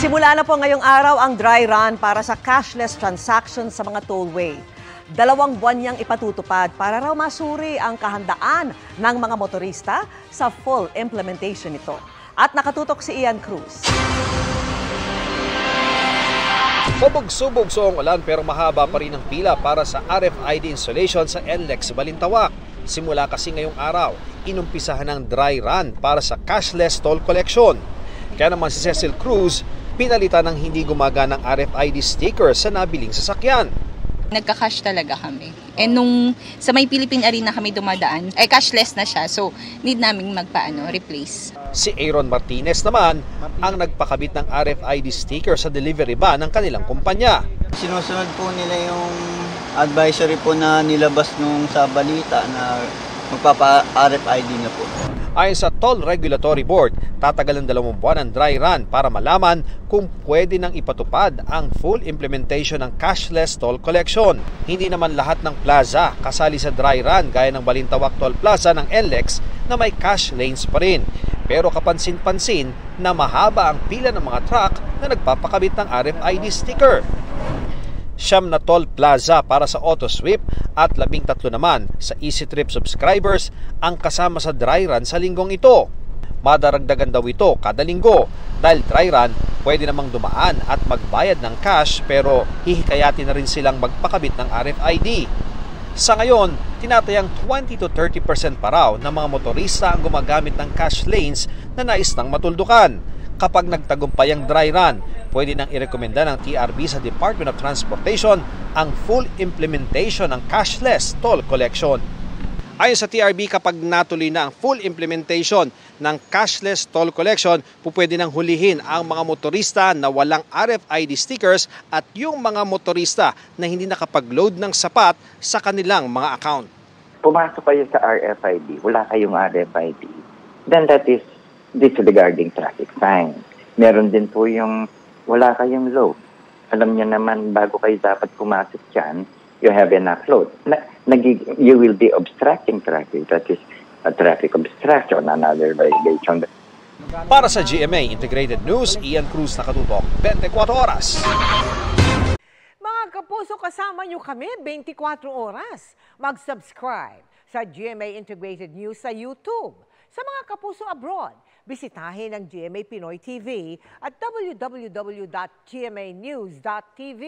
Simula na po ngayong araw ang dry run para sa cashless transactions sa mga tollway. 2 buwan niyang ipatutupad para raw masuri ang kahandaan ng mga motorista sa full implementation nito. At nakatutok si Ian Cruz. Subog-subog ang ulan pero mahaba pa rin ang pila para sa RFID installation sa NLEX Balintawak. Simula kasi ngayong araw, inumpisahan ng dry run para sa cashless toll collection. Kaya naman si Cecil Cruz, pinalitan ng hindi gumaganang RFID sticker sa nabiling sasakyan. Nagka-cash talaga kami. And nung sa may Philippine Arena kami dumadaan, ay cashless na siya. So, need naming replace. Si Aaron Martinez naman ang nagpakabit ng RFID sticker sa delivery van ng kanilang kumpanya. Sinusunod po nila yung advisory po na nilabas nung sa balita na magpapa-RFID na po. Ayon sa Toll Regulatory Board, tatagal ng 2 buwan ang dry run para malaman kung pwede nang ipatupad ang full implementation ng cashless toll collection. Hindi naman lahat ng plaza kasali sa dry run gaya ng Balintawak Toll Plaza ng NLEX na may cash lanes pa rin. Pero kapansin-pansin na mahaba ang pila ng mga truck na nagpapakabit ng RFID sticker. 9 na toll plaza para sa auto sweep at 13 naman sa Easy Trip subscribers ang kasama sa dry run sa linggong ito. Madaragdagan daw ito kada linggo dahil dry run pwede namang dumaan at magbayad ng cash pero hihikayatin na rin silang magpakabit ng RFID. Sa ngayon, tinatayang 20 to 30% pa raw ng mga motorista ang gumagamit ng cash lanes na nais nang matuldukan. Kapag nagtagumpay ang dry run, pwede nang irekomenda ng TRB sa Department of Transportation ang full implementation ng cashless toll collection. Ayon sa TRB, kapag natuloy na ang full implementation ng cashless toll collection, pwede nang hulihin ang mga motorista na walang RFID stickers at yung mga motorista na hindi nakapag-load ng sapat sa kanilang mga account. Pumasok kayo sa RFID, wala kayong RFID, then that is disregarding traffic sign. Meron din po yung wala kayong load. Alam niyo naman, bago kayo dapat pumasok dyan, you have enough load. You will be obstructing traffic. That is a traffic obstruction, another violation. Para sa GMA Integrated News, Ian Cruz, nakatutok 24 oras. Mga kapuso, kasama niyo kami 24 oras. Mag-subscribe sa GMA Integrated News sa YouTube. Sa mga kapuso abroad, bisitahin ang GMA Pinoy TV at www.gmanews.tv.